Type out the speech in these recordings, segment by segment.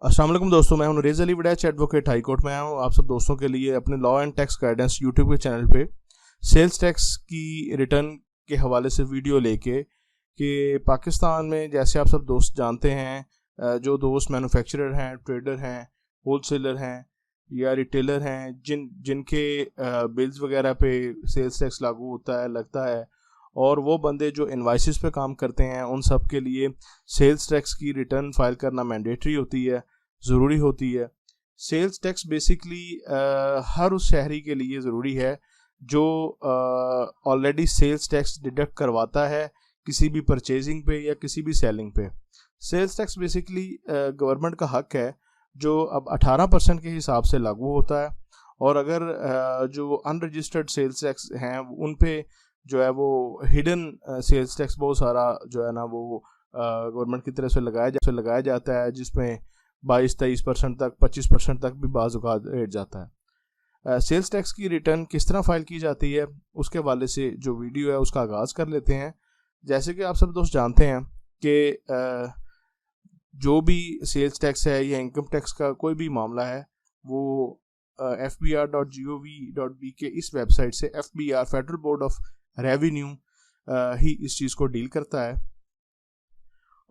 अस्सलाम वालेकुम दोस्तों, मैं हूं Riaz Ali Waraich, advocate high court में आया हूं आप सब दोस्तों के लिए अपने law and tax guidance YouTube के चैनल पे सेल्स टैक्स की रिटर्न के हवाले से वीडियो लेके कि पाकिस्तान में जैसे आप सब दोस्त जानते हैं, जो दोस्त मैन्युफैक्चरर हैं, ट्रेडर हैं, होलसेलर हैं या रिटेलर हैं, जिनके बिल्स वगैरह पे सेल्स टैक्स लागू होता है, लगता है, और वो बंदे जो इनवाइसेस पे काम करते हैं, उन सब के लिए सेल्स टैक्स की रिटर्न फाइल करना मैंडेटरी होती है, ज़रूरी होती है। सेल्स टैक्स बेसिकली हर उस शहरी के लिए ज़रूरी है जो ऑलरेडी सेल्स टैक्स डिडक्ट करवाता है किसी भी परचेजिंग पे या किसी भी सेलिंग पे। सेल्स टैक्स बेसिकली गवर्नमेंट का हक है जो अब 18% के हिसाब से लागू होता है, और अगर जो अनरजिस्टर्ड सेल्स टैक्स हैं उन पे जो है वो हिडन सेल्स टैक्स बहुत सारा जो है ना वो गवर्नमेंट की तरफ से लगाया जाता है, जिसमें 22-23% तक 25% तक भी बाज़ औक़ात रेट जाता है। सेल्स टैक्स की रिटर्न किस तरह फाइल की जाती है उसके हवाले से जो वीडियो है उसका आगाज़ कर लेते हैं। जैसे कि आप सब दोस्त जानते हैं कि जो भी सेल्स टैक्स है या इनकम टैक्स का कोई भी मामला है वो fbr.gov.b के इस वेबसाइट से FBR federal board of revenue ही इस चीज़ को डील करता है।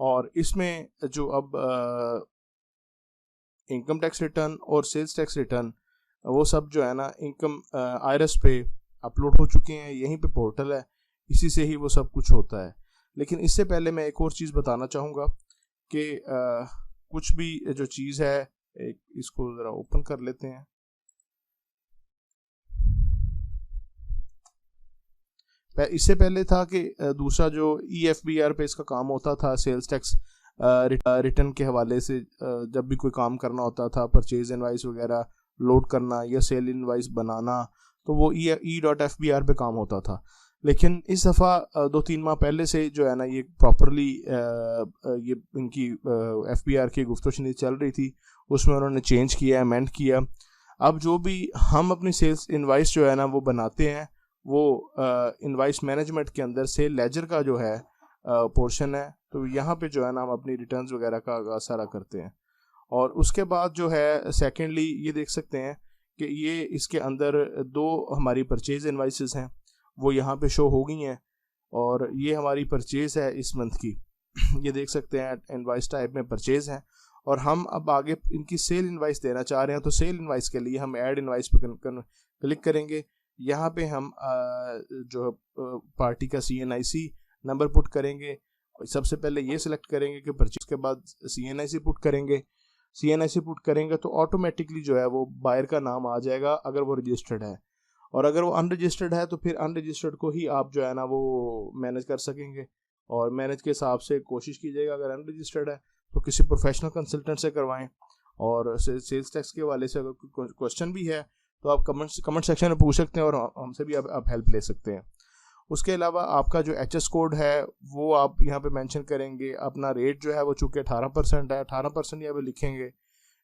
और इसमें जो अब इनकम टैक्स रिटर्न और सेल्स टैक्स रिटर्न वो सब जो है ना इनकम IRS पे अपलोड हो चुके हैं, यहीं पे पोर्टल है, इसी से ही वो सब कुछ होता है। लेकिन इससे पहले मैं एक और चीज़ बताना चाहूँगा कि कुछ भी जो चीज़ है, एक इसको ज़रा ओपन कर लेते हैं। इससे पहले था कि दूसरा जो EFBR पे इसका काम होता था, सेल्स टैक्स रिटर्न के हवाले से जब भी कोई काम करना होता था, परचेज इनवाइस वगैरह लोड करना या सेल इनवाइस बनाना, तो वो E.FBR पे काम होता था। लेकिन इस दफ़ा 2-3 माह पहले से जो है ना ये प्रॉपरली ये इनकी FBR की गुफ्तगू चल रही थी, उसमें उन्होंने चेंज किया, अमेंड किया। अब जो भी हम अपनी सेल्स इनवाइस जो है ना वो बनाते हैं, वो इनवाइस मैनेजमेंट के अंदर सेल लेजर का जो है पोर्शन है, तो यहाँ पे जो है ना हम अपनी रिटर्न्स वगैरह का आगाज़ सारा करते हैं। और उसके बाद जो है सेकेंडली ये देख सकते हैं कि ये इसके अंदर 2 हमारी परचेज इनवाइसेस हैं, वो यहाँ पे शो हो गई हैं, और ये हमारी परचेज है इस मंथ की। ये देख सकते हैं इनवाइस टाइप में परचेज है, और हम अब आगे इनकी सेल इनवाइस देना चाह रहे हैं, तो सेल इनवाइस के लिए हम ऐड इनवाइस पर क्लिक करेंगे। यहाँ पे हम जो पार्टी का CNIC नंबर पुट करेंगे। सबसे पहले ये सिलेक्ट करेंगे कि परचेज के बाद CNIC पुट करेंगे। CNIC पुट करेंगे तो ऑटोमेटिकली जो है वो बायर का नाम आ जाएगा अगर वो रजिस्टर्ड है, और अगर वो अनरजिस्टर्ड है तो फिर अनरजिस्टर्ड को ही आप जो है ना वो मैनेज कर सकेंगे। और मैनेज के हिसाब से कोशिश कीजिएगा, अगर अनरजिस्टर्ड है तो किसी प्रोफेशनल कंसल्टेंट से करवाएं। और सेल्स टैक्स के हवाले से अगर कोई क्वेश्चन भी है तो आप कमेंट सेक्शन में पूछ सकते हैं, और हमसे भी आप हेल्प ले सकते हैं। उसके अलावा आपका जो HS कोड है वो आप यहाँ पे मेंशन करेंगे। अपना रेट जो है वो चूँकि 18% है, 18% यहाँ पे लिखेंगे।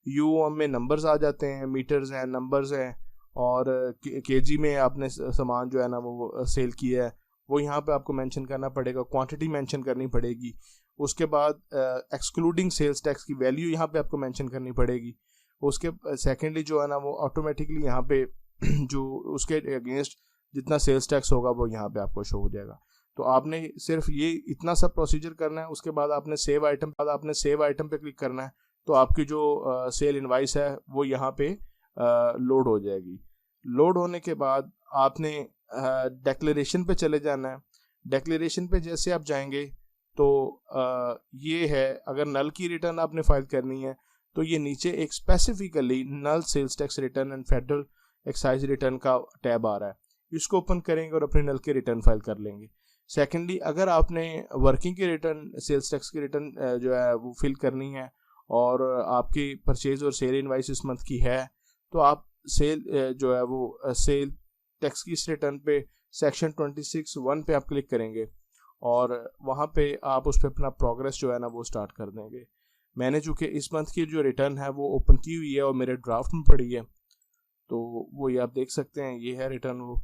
UOM में नंबर्स आ जाते हैं, मीटर्स हैं, नंबर्स हैं, और KG में आपने सामान जो है ना वो सेल किया है वो यहाँ पे आपको मेंशन करना पड़ेगा, क्वांटिटी मेंशन करनी पड़ेगी। उसके बाद एक्सक्लूडिंग सेल्स टैक्स की वैल्यू यहाँ पे आपको मेंशन करनी पड़ेगी। उसके सेकेंडली जो है ना वो ऑटोमेटिकली यहाँ पे जो उसके अगेंस्ट जितना सेल्स टैक्स होगा वो यहाँ पे आपको शो हो जाएगा। तो आपने सिर्फ ये इतना सा प्रोसीजर करना है। उसके बाद आपने सेव आइटम पे क्लिक करना है, तो आपकी जो सेल इनवाइस है वो यहाँ पे लोड हो जाएगी। लोड होने के बाद आपने डिक्लेरेशन पे चले जाना है। डिक्लेरेशन पे जैसे आप जाएंगे तो ये है, अगर नल की रिटर्न आपने फाइल करनी है तो ये नीचे एक स्पेसिफिकली नल sales tax return and federal excise return का टैब आ रहा है, इसको ओपन करेंगे और अपने नल के रिटर्न फाइल कर लेंगे। सेकेंडली अगर आपने वर्किंग की रिटर्न, सेल्स टैक्स की रिटर्न जो है वो फिल करनी है, और आपकी परचेज और सेल इनवाइस इस मंथ की है, तो आप सेल जो है वो सेल टैक्स की इस रिटर्न पे सेक्शन 26(1) पे आप क्लिक करेंगे, और वहाँ पे आप उस पर अपना प्रोग्रेस जो है ना वो स्टार्ट कर देंगे। मैंने चूँकि इस मंथ की जो रिटर्न है वो ओपन की हुई है और मेरे ड्राफ्ट में पड़ी है, तो वो ये आप देख सकते हैं, ये है रिटर्न वो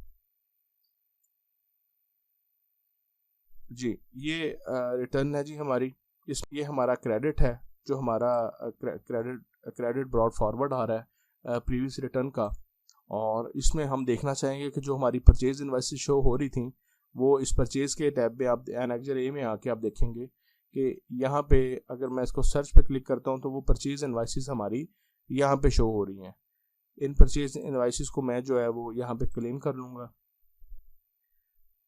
जी। ये रिटर्न है जी हमारी, ये हमारा क्रेडिट है जो हमारा क्रेडिट ब्रॉड फॉरवर्ड आ रहा है प्रीवियस रिटर्न का, और इसमें हम देखना चाहेंगे कि जो हमारी परचेज इनवॉइसेस शो हो रही थी वो इस परचेज के टैब में आप एनेक्जर ए में आके आप देखेंगे कि यहाँ पे अगर मैं इसको सर्च पे क्लिक करता हूँ तो वो परचेज इनवॉइसेस हमारी यहाँ पे शो हो रही हैं। इन परचेज इनवॉइसेस को मैं जो है वो यहाँ पे क्लेम कर लूँगा।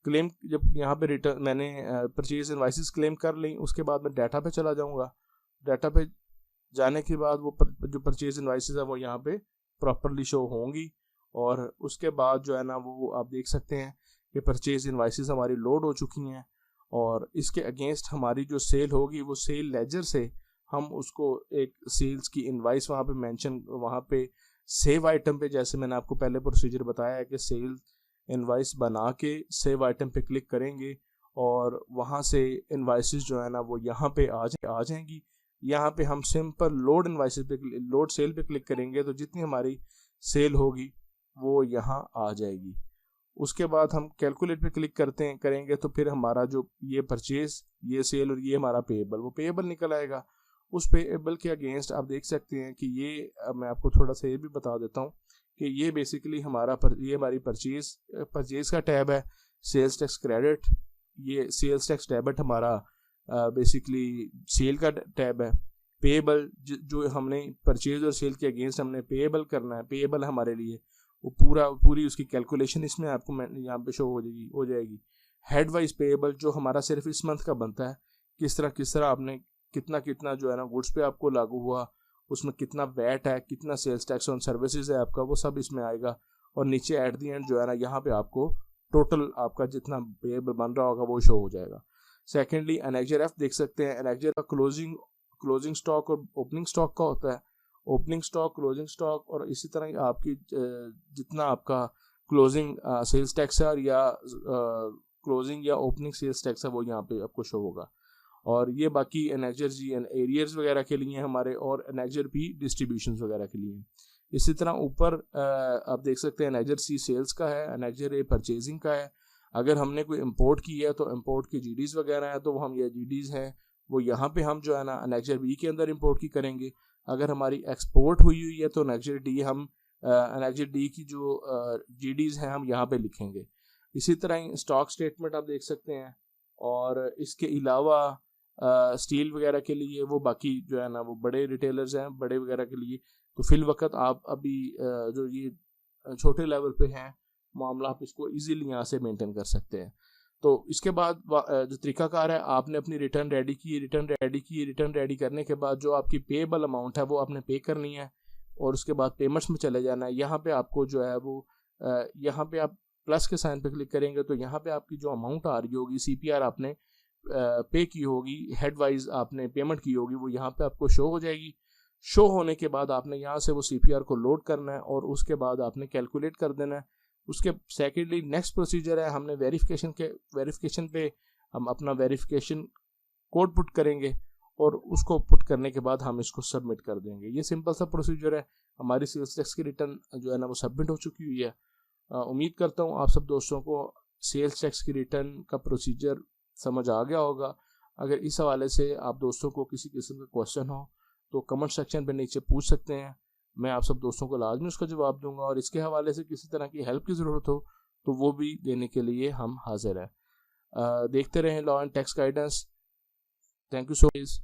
क्लेम जब यहाँ पे रिटर्न मैंने परचेज इनवॉइसेस क्लेम कर ली, उसके बाद मैं डाटा पे चला जाऊँगा। डाटा पे जाने के बाद वो जो परचेज इनवॉइसेस है वो यहाँ पे प्रॉपरली शो होंगी, और उसके बाद जो है ना वो आप देख सकते हैं कि परचेज इनवॉइसेस हमारी लोड हो चुकी हैं, और इसके अगेंस्ट हमारी जो सेल होगी वो सेल लेजर से हम उसको एक सेल्स की इनवॉइस वहाँ पे मेंशन, वहाँ पे सेव आइटम पे, जैसे मैंने आपको पहले प्रोसीजर बताया है कि सेल इनवॉइस बना के सेव आइटम पे क्लिक करेंगे और वहाँ से इनवॉइसेस जो है ना वो यहाँ पे आ जाएंगी। यहाँ पे हम सिंपल लोड इनवॉइसेस पे, लोड सेल पे क्लिक करेंगे तो जितनी हमारी सेल होगी वो यहाँ आ जाएगी। उसके बाद हम कैलकुलेट पे क्लिक करेंगे तो फिर हमारा जो ये परचेज, ये सेल और ये हमारा पेएबल, वो पेएबल निकल आएगा। उस पेएबल के अगेंस्ट आप देख सकते हैं कि ये, मैं आपको थोड़ा सा ये भी बता देता हूँ कि ये बेसिकली ये हमारी परचेज का टैब है। सेल्स टैक्स क्रेडिट, ये सेल्स टैक्स डेबिट हमारा बेसिकली सेल का टैब है। पेएबल जो हमने परचेज और सेल के अगेंस्ट हमने पेएबल करना है, पेएबल हमारे लिए वो पूरी उसकी कैलकुलेशन इसमें आपको यहाँ पे शो हो जाएगी। हेड वाइज पेएबल जो हमारा सिर्फ इस मंथ का बनता है, किस तरह आपने कितना जो है ना गुड्स पे आपको लागू हुआ, उसमें कितना वैट है, कितना सेल्स टैक्स ऑन सर्विसेज है आपका, वो सब इसमें आएगा। और नीचे एट दी एंड जो है ना यहाँ पे आपको टोटल आपका जितना पेएबल बन रहा होगा वो शो हो जाएगा। सेकेंडली एनेक्जर एफ देख सकते हैं। एनेक्जर का क्लोजिंग स्टॉक और ओपनिंग स्टॉक का होता है। ओपनिंग स्टॉक, क्लोजिंग स्टॉक, और इसी तरह आपकी जितना आपका क्लोजिंग सेल्स टैक्स है या क्लोजिंग या ओपनिंग सेल्स टैक्स है वो यहाँ पे आपको शो होगा। और ये बाकी एनेक्जर जी एरियर्स वगैरह के लिए हमारे, और एनेक्जर भी डिस्ट्रीब्यूशन वगैरह के लिए। इसी तरह ऊपर आप देख सकते हैं एनेक्जर सी सेल्स का है, एनेक्जर ए परचेजिंग का है। अगर हमने कोई इंपोर्ट की है तो इंपोर्ट की जीडीज वगैरह है तो हम ये जीडीज हैं वो यहाँ पे हम जो है ना एनेक्जर बी के अंदर इंपोर्ट की करेंगे। अगर हमारी एक्सपोर्ट हुई है तो एनेक्जर डी हम एनेक्जर डी की जो जीडीज हैं हम यहाँ पे लिखेंगे। इसी तरह स्टॉक स्टेटमेंट आप देख सकते हैं। और इसके अलावा स्टील वगैरह के लिए वो बाकी जो है ना वो बड़े रिटेलर्स हैं, बड़े वगैरह के लिए तो फिल वक्त आप अभी जो ये छोटे लेवल पे हैं मामला, आप इसको इजीली यहाँ से मेंटेन कर सकते हैं। तो इसके बाद जो तरीकाकार है, आपने अपनी रिटर्न रेडी करने के बाद जो आपकी पेएबल अमाउंट है वो आपने पे करनी है, और उसके बाद पेमेंट्स में चले जाना है। यहाँ पे आपको जो है वो यहाँ पे आप प्लस के साइन पे क्लिक करेंगे तो यहाँ पे आपकी जो अमाउंट आ रही होगी, सीपीआर आपने पे की होगी, हेड वाइज आपने पेमेंट की होगी, वो यहाँ पे आपको शो हो जाएगी। शो होने के बाद आपने यहाँ से वो सीपीआर को लोड करना है और उसके बाद आपने कैलकुलेट कर देना है। उसके सेकेंडली नेक्स्ट प्रोसीजर है, हमने वेरिफिकेशन पे हम अपना वेरिफिकेशन कोड पुट करेंगे और उसको पुट करने के बाद हम इसको सबमिट कर देंगे। ये सिंपल सा प्रोसीजर है। हमारी सेल्स टैक्स की रिटर्न जो है ना वो सबमिट हो चुकी हुई है। उम्मीद करता हूँ आप सब दोस्तों को सेल्स टैक्स की रिटर्न का प्रोसीजर समझ आ गया होगा। अगर इस हवाले से आप दोस्तों को किसी किस्म का क्वेश्चन हो तो कमेंट सेक्शन पे नीचे पूछ सकते हैं, मैं आप सब दोस्तों को लाजमी उसका जवाब दूंगा। और इसके हवाले से किसी तरह की हेल्प की ज़रूरत हो तो वो भी देने के लिए हम हाजिर हैं। देखते रहें law and tax guidance. Thank you so much.